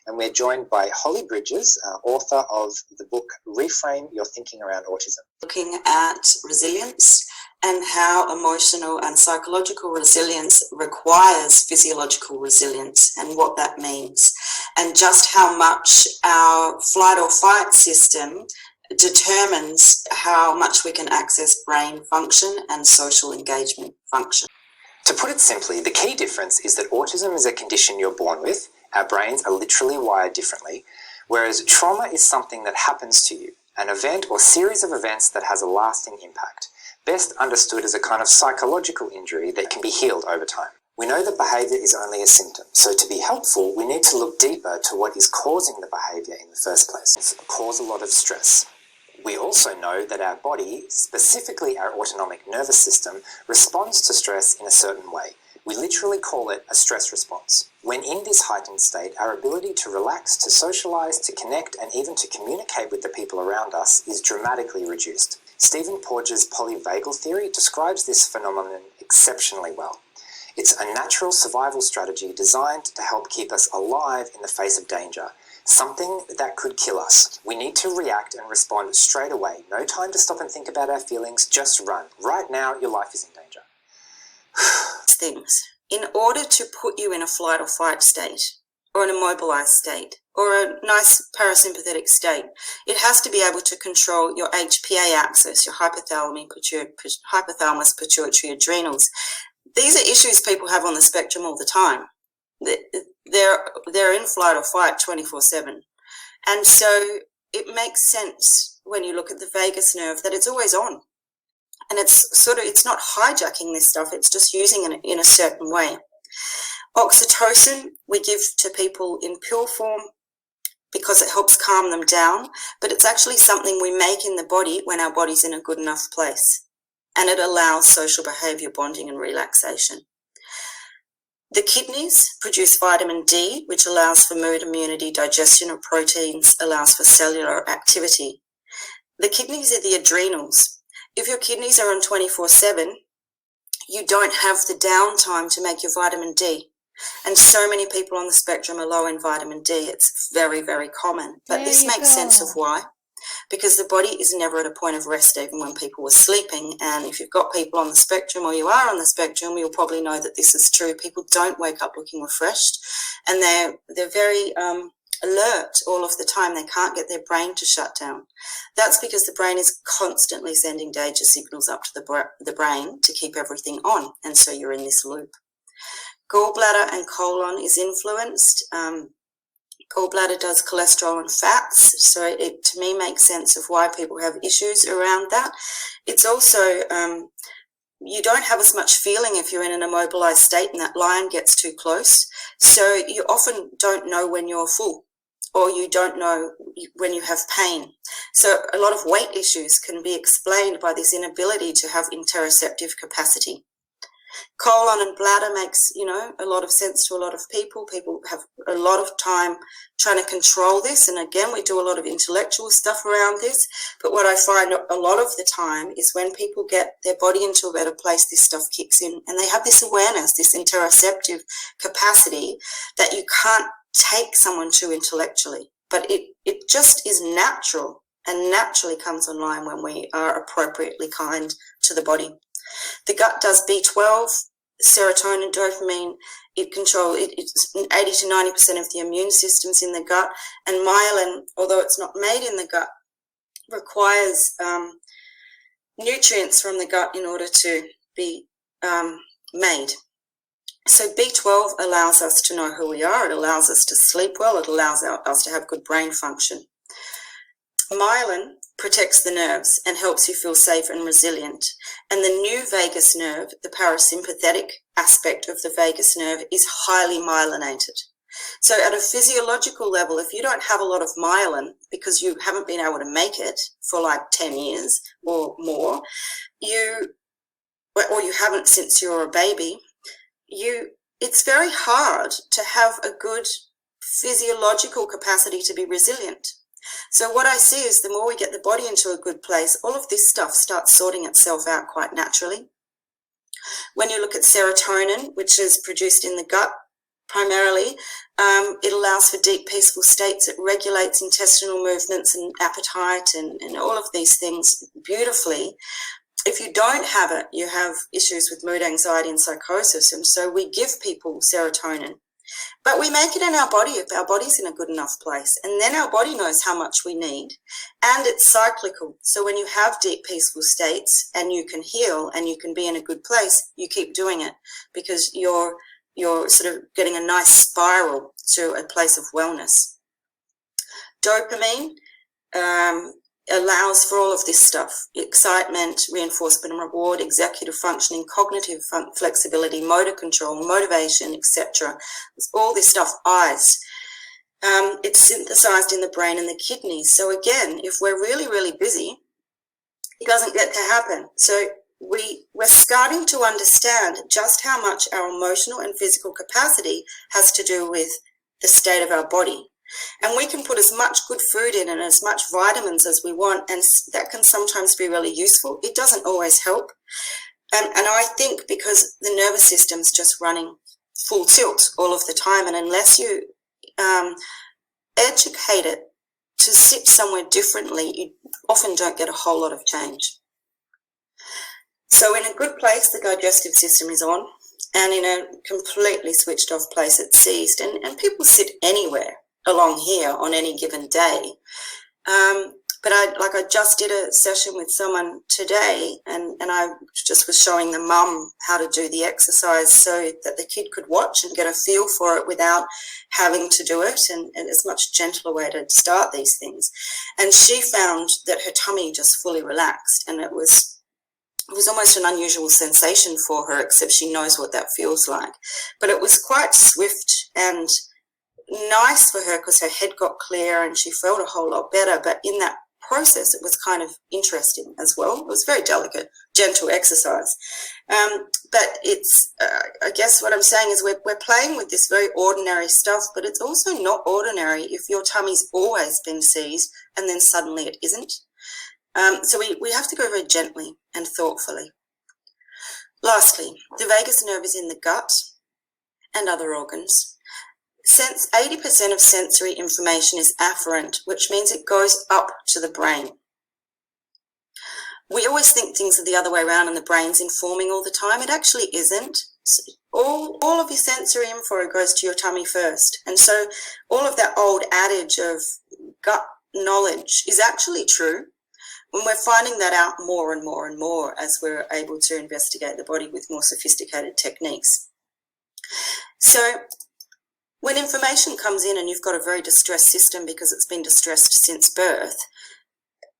and we're joined by Holly Brideges, author of the book Reframe Your Thinking Around Autism. Looking at resilience and how emotional and psychological resilience requires physiological resilience and what that means, and just how much our flight or fight system determines how much we can access brain function and social engagement function. To put it simply, the key difference is that autism is a condition you're born with. Our brains are literally wired differently, whereas trauma is something that happens to you, an event or series of events that has a lasting impact, best understood as a kind of psychological injury that can be healed over time. We know that behaviour is only a symptom, so to be helpful, we need to look deeper to what is causing the behaviour in the first place. It's cause a lot of stress. We also know that our body, specifically our autonomic nervous system, responds to stress in a certain way. We literally call it a stress response. When in this heightened state, our ability to relax, to socialise, to connect, and even to communicate with the people around us is dramatically reduced. Stephen Porges' polyvagal theory describes this phenomenon exceptionally well. It's a natural survival strategy designed to help keep us alive in the face of danger, something that could kill us. We need to react and respond straight away. No time to stop and think about our feelings, just run. Right now, your life is in danger. Things. In order to put you in a flight or fight state, or an immobilized state, or a nice parasympathetic state, it has to be able to control your HPA axis, your hypothalamus, pituitary, adrenals. These are issues people have on the spectrum all the time. They're in flight or fight 24/7. And so it makes sense when you look at the vagus nerve that it's always on. And it's not hijacking this stuff, it's just using it in a certain way. Oxytocin we give to people in pill form because it helps calm them down, but it's actually something we make in the body when our body's in a good enough place. And it allows social behaviour, bonding and relaxation. The kidneys produce vitamin D, which allows for mood, immunity, digestion of proteins, allows for cellular activity. The kidneys are the adrenals. If your kidneys are on 24/7, you don't have the downtime to make your vitamin D. And so many people on the spectrum are low in vitamin D. It's very, very common. But this makes sense of why. Because the body is never at a point of rest, even when people were sleeping. And if you've got people on the spectrum, or you are on the spectrum, you'll probably know that this is true. People don't wake up looking refreshed. And they're very alert all of the time. They can't get their brain to shut down. That's because the brain is constantly sending danger signals up to the brain to keep everything on, and so you're in this loop. Gallbladder and colon is influenced. Gallbladder does cholesterol and fats, so it to me makes sense of why people have issues around that. It's also you don't have as much feeling if you're in an immobilized state and that line gets too close, so you often don't know when you're full, or you don't know when you have pain. So a lot of weight issues can be explained by this inability to have interoceptive capacity. Colon and bladder makes, a lot of sense to a lot of people. People have a lot of time trying to control this. And again, we do a lot of intellectual stuff around this. But what I find a lot of the time is when people get their body into a better place, this stuff kicks in. And they have this awareness, this interoceptive capacity that you can't take someone to intellectually. But it just is natural, and naturally comes online when we are appropriately kind to the body. The gut does B12, serotonin, dopamine. It's 80 to 90% of the immune system's in the gut. And myelin, although it's not made in the gut, requires nutrients from the gut in order to be made. So B12 allows us to know who we are. It allows us to sleep well. It allows us to have good brain function. Myelin protects the nerves and helps you feel safe and resilient. And the new vagus nerve, the parasympathetic aspect of the vagus nerve, is highly myelinated. So at a physiological level, if you don't have a lot of myelin because you haven't been able to make it for like 10 years or more, or you haven't since you were a baby, it's very hard to have a good physiological capacity to be resilient. So what I see is the more we get the body into a good place, all of this stuff starts sorting itself out quite naturally. When you look at serotonin, which is produced in the gut, primarily. It allows for deep, peaceful states. It regulates intestinal movements and appetite and all of these things beautifully. If you don't have it, you have issues with mood, anxiety, and psychosis. And so we give people serotonin. But we make it in our body if our body's in a good enough place. And then our body knows how much we need. And it's cyclical. So when you have deep, peaceful states and you can heal and you can be in a good place, you keep doing it because you're sort of getting a nice spiral to a place of wellness. Dopamine allows for all of this stuff: excitement, reinforcement and reward, executive functioning, cognitive flexibility, motor control, motivation, etc. All this stuff, eyes. It's synthesized in the brain and the kidneys. So again, if we're really, really busy, it doesn't get to happen. So we're starting to understand just how much our emotional and physical capacity has to do with the state of our body. And we can put as much good food in and as much vitamins as we want, and that can sometimes be really useful. It doesn't always help. And I think because the nervous system's just running full tilt all of the time, and unless you educate it to sit somewhere differently, you often don't get a whole lot of change. So in a good place, the digestive system is on, and in a completely switched off place, it's seized. And people sit anywhere along here on any given day. But I just did a session with someone today, and I just was showing the mum how to do the exercise so that the kid could watch and get a feel for it without having to do it, and it's a much gentler way to start these things. And she found that her tummy just fully relaxed, and it was almost an unusual sensation for her, except she knows what that feels like. But it was quite swift and nice for her because her head got clear and she felt a whole lot better. But in that process, it was kind of interesting as well. It was very delicate, gentle exercise. But it's, I guess what I'm saying is we're playing with this very ordinary stuff, but it's also not ordinary if your tummy's always been seized and then suddenly it isn't. So we have to go very gently and thoughtfully. Lastly, the vagus nerve is in the gut and other organs. Since 80% of sensory information is afferent, which means it goes up to the brain. We always think things are the other way around and the brain's informing all the time. It actually isn't. All of your sensory info goes to your tummy first. And so all of that old adage of gut knowledge is actually true. And we're finding that out more and more and more as we're able to investigate the body with more sophisticated techniques. So when information comes in and you've got a very distressed system because it's been distressed since birth,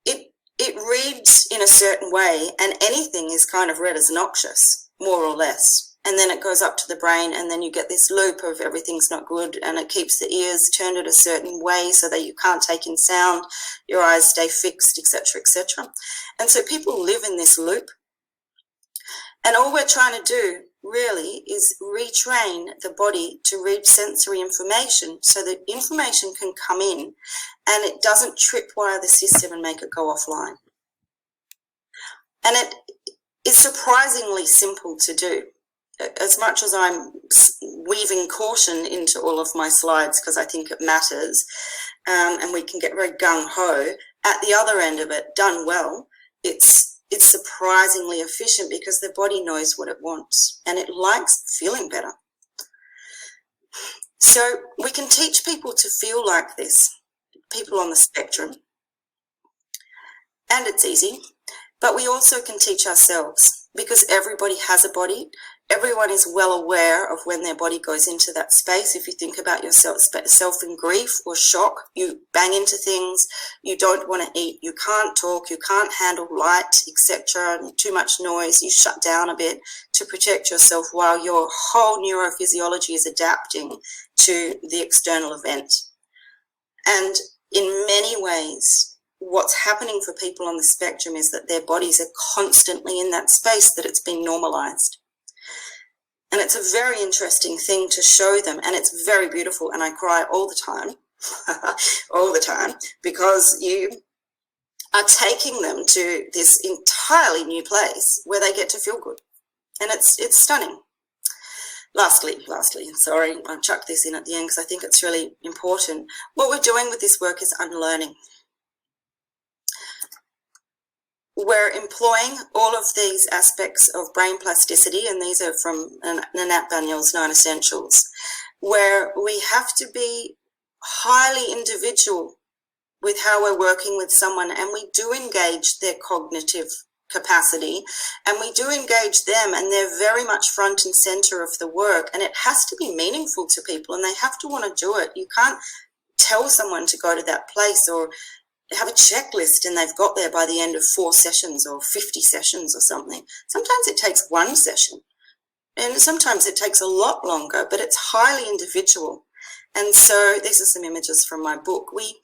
it reads in a certain way, and anything is kind of read as noxious, more or less. And then it goes up to the brain, and then you get this loop of everything's not good, and it keeps the ears turned in a certain way so that you can't take in sound, your eyes stay fixed, etc., etc. And so people live in this loop. And all we're trying to do really is retrain the body to read sensory information so that information can come in and it doesn't tripwire the system and make it go offline. And it is surprisingly simple to do. As much as I'm weaving caution into all of my slides because I think it matters, and we can get very gung-ho, at the other end of it, done well, it's surprisingly efficient because the body knows what it wants and it likes feeling better. So we can teach people to feel like this, people on the spectrum, and it's easy, but we also can teach ourselves because everybody has a body. Everyone is well aware of when their body goes into that space. If you think about yourself in grief or shock, you bang into things, you don't want to eat, you can't talk, you can't handle light, etc., too much noise, you shut down a bit to protect yourself while your whole neurophysiology is adapting to the external event. And in many ways, what's happening for people on the spectrum is that their bodies are constantly in that space that it's been normalized. And it's a very interesting thing to show them, and it's very beautiful, and I cry all the time, all the time, because you are taking them to this entirely new place where they get to feel good. And it's stunning. Lastly, sorry, I'll chuck this in at the end because I think it's really important. What we're doing with this work is unlearning. We're employing all of these aspects of brain plasticity, and these are from Nanette Daniel's 9 Essentials, where we have to be highly individual with how we're working with someone, and we do engage their cognitive capacity, and we do engage them, and they're very much front and center of the work, and it has to be meaningful to people, and they have to want to do it. You can't tell someone to go to that place or have a checklist and they've got there by the end of 4 sessions or 50 sessions or something. Sometimes it takes 1 session, and sometimes it takes a lot longer, but it's highly individual. And so these are some images from my book. We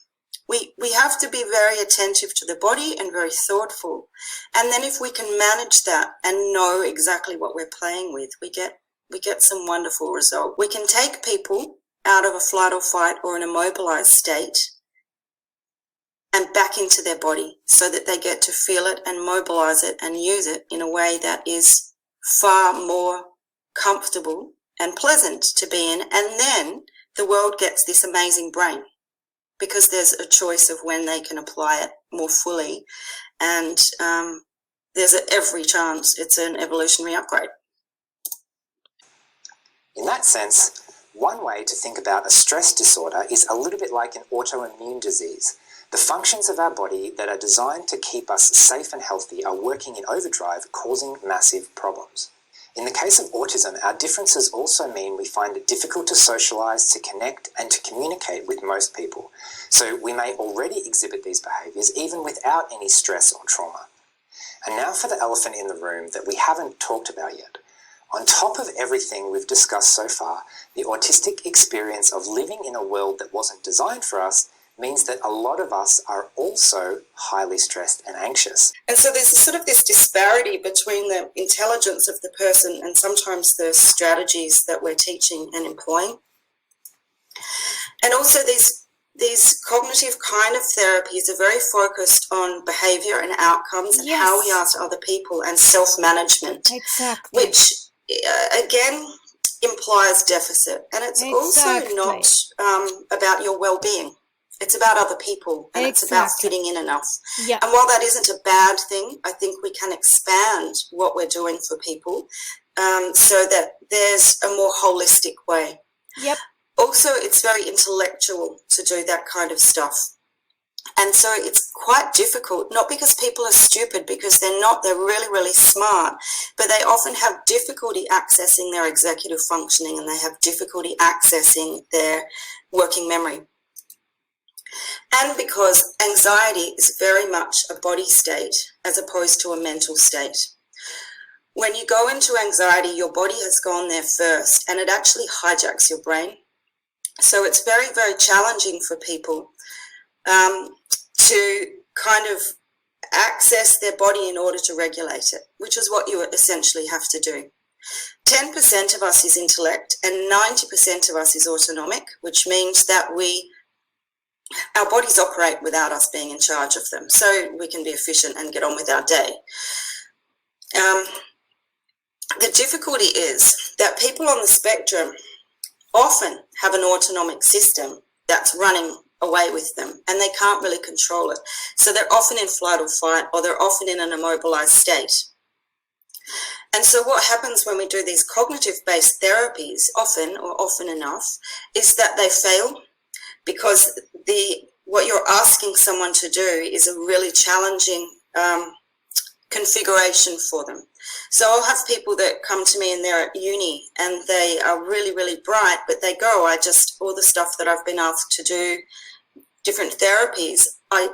have to be very attentive to the body and very thoughtful. And then if we can manage that and know exactly what we're playing with, we get some wonderful results. We can take people out of a flight or fight or an immobilized state and back into their body so that they get to feel it and mobilize it and use it in a way that is far more comfortable and pleasant to be in. And then the world gets this amazing brain, because there's a choice of when they can apply it more fully. And there's every chance it's an evolutionary upgrade. In that sense, one way to think about a stress disorder is a little bit like an autoimmune disease. The functions of our body that are designed to keep us safe and healthy are working in overdrive, causing massive problems. In the case of autism, our differences also mean we find it difficult to socialize, to connect, and to communicate with most people. So we may already exhibit these behaviors even without any stress or trauma. And now for the elephant in the room that we haven't talked about yet. On top of everything we've discussed so far, the autistic experience of living in a world that wasn't designed for us means that a lot of us are also highly stressed and anxious. And so there's sort of this disparity between the intelligence of the person and sometimes the strategies that we're teaching and employing. And also these cognitive kind of therapies are very focused on behavior and outcomes and how we are to other people and self-management. Exactly. Which, again, implies deficit. And it's also not about your well-being. It's about other people, and it's about fitting in enough. Yep. And while that isn't a bad thing, I think we can expand what we're doing for people so that there's a more holistic way. Yep. Also, it's very intellectual to do that kind of stuff. And so it's quite difficult, not because people are stupid, because they're not, they're really, really smart, but they often have difficulty accessing their executive functioning, and they have difficulty accessing their working memory. And because anxiety is very much a body state as opposed to a mental state. When you go into anxiety, your body has gone there first, and it actually hijacks your brain. So it's very, very challenging for people to kind of access their body in order to regulate it, which is what you essentially have to do. 10% of us is intellect and 90% of us is autonomic, which means that our bodies operate without us being in charge of them, so we can be efficient and get on with our day. The difficulty is that people on the spectrum often have an autonomic system that's running away with them, and they can't really control it. So they're often in flight or fight, or they're often in an immobilized state. And so what happens when we do these cognitive-based therapies, often enough, is that they fail, because what you're asking someone to do is a really challenging configuration for them. So I'll have people that come to me and they're at uni and they are really, really bright, but they go, all the stuff that I've been asked to do, different therapies, I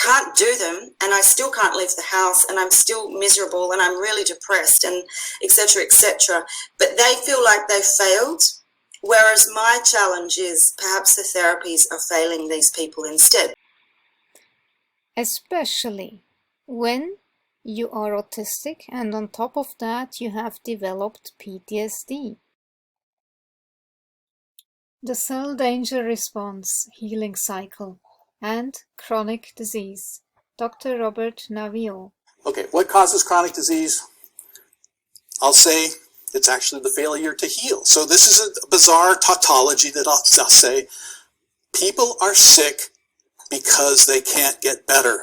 can't do them, and I still can't leave the house, and I'm still miserable, and I'm really depressed, and et cetera, but they feel like they failed. Whereas my challenge is perhaps the therapies are failing these people instead. Especially when you are autistic and on top of that you have developed PTSD. The cell danger response, healing cycle, and chronic disease. Dr. Robert Naviaux. Okay, what causes chronic disease? I'll say It's actually the failure to heal. So this is a bizarre tautology that I'll say. People are sick because they can't get better.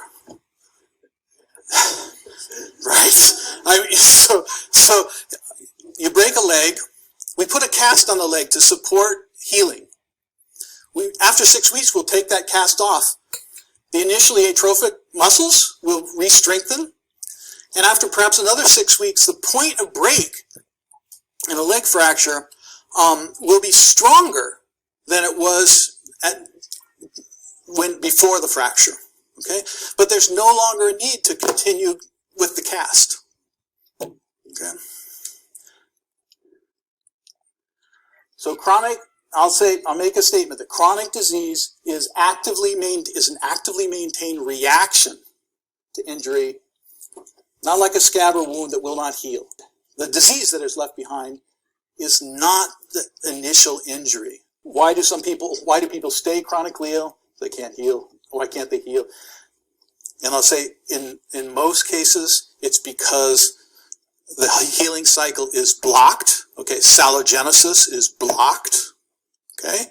Right? So you break a leg, we put a cast on the leg to support healing. After 6 weeks, we'll take that cast off. The initially atrophic muscles will re-strengthen, and after perhaps another 6 weeks, the point of break in a leg fracture will be stronger than it was before the fracture. Okay, but there's no longer a need to continue with the cast. Okay. So chronic, I'll make a statement that chronic disease is an actively maintained reaction to injury, not like a scab or wound that will not heal. The disease that is left behind is not the initial injury. Why do people stay chronically ill? They can't heal. Why can't they heal? And I'll say in most cases, it's because the healing cycle is blocked. Okay, salogenesis is blocked. Okay,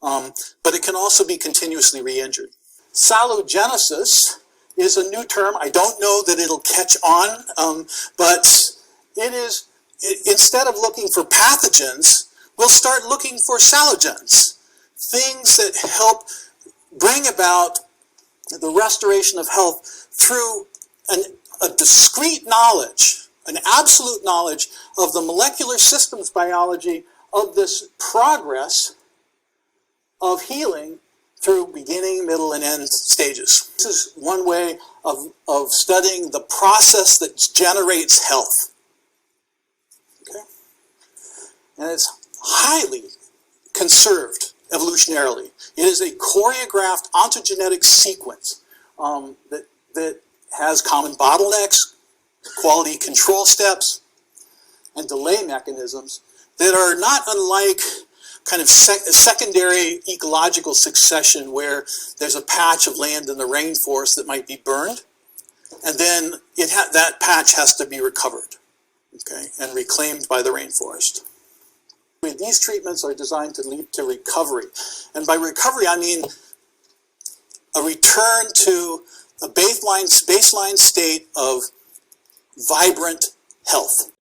but it can also be continuously re-injured. Salogenesis is a new term. I don't know that it'll catch on, but it is, instead of looking for pathogens, we'll start looking for salogens, things that help bring about the restoration of health through a discrete knowledge, an absolute knowledge of the molecular systems biology of this progress of healing through beginning, middle, and end stages. This is one way of studying the process that generates health. Okay? And it's highly conserved evolutionarily. It is a choreographed ontogenetic sequence that has common bottlenecks, quality control steps, and delay mechanisms that are not unlike kind of secondary ecological succession, where there's a patch of land in the rainforest that might be burned, and then that patch has to be recovered, okay, and reclaimed by the rainforest. These treatments are designed to lead to recovery. And by recovery, I mean a return to a baseline state of vibrant health.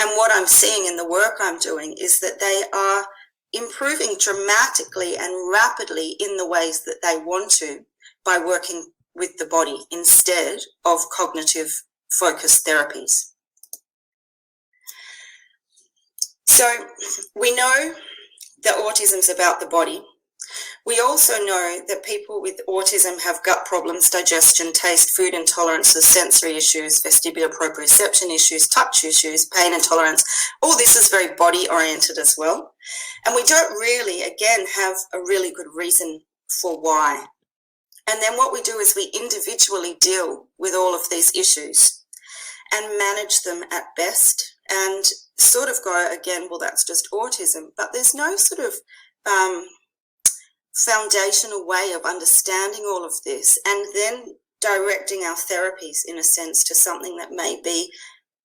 And what I'm seeing in the work I'm doing is that they are improving dramatically and rapidly in the ways that they want to by working with the body instead of cognitive focused therapies. So we know that autism is about the body. We also know that people with autism have gut problems, digestion, taste, food intolerances, sensory issues, vestibular proprioception issues, touch issues, pain intolerance. All this is very body-oriented as well. And we don't really, again, have a really good reason for why. And then what we do is we individually deal with all of these issues and manage them at best and sort of go, again, well, that's just autism. But there's no sort of foundational way of understanding all of this and then directing our therapies, in a sense, to something that may be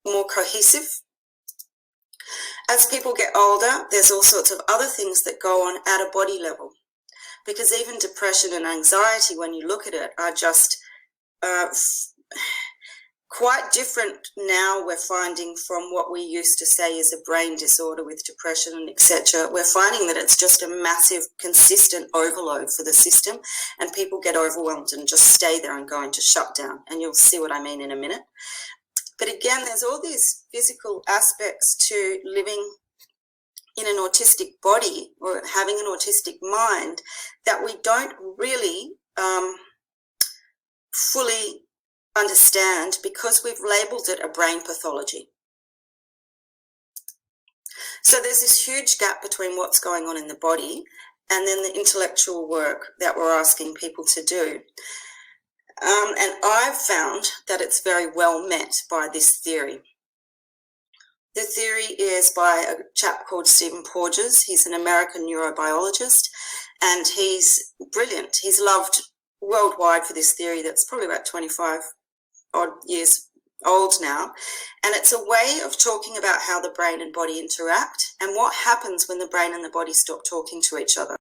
more cohesive. As people get older, there's all sorts of other things that go on at a body level, because even depression and anxiety, when you look at it, are just quite different now, we're finding, from what we used to say is a brain disorder with depression and etc. We're finding that it's just a massive, consistent overload for the system, and people get overwhelmed and just stay there and go into shutdown. And you'll see what I mean in a minute. But again, there's all these physical aspects to living in an autistic body or having an autistic mind that we don't really fully understand, because we've labelled it a brain pathology. So there's this huge gap between what's going on in the body and then the intellectual work that we're asking people to do. And I've found that it's very well met by this theory. The theory is by a chap called Stephen Porges. He's an American neurobiologist, and he's brilliant. He's loved worldwide for this theory that's probably about 25 odd years old now, and it's a way of talking about how the brain and body interact and what happens when the brain and the body stop talking to each other.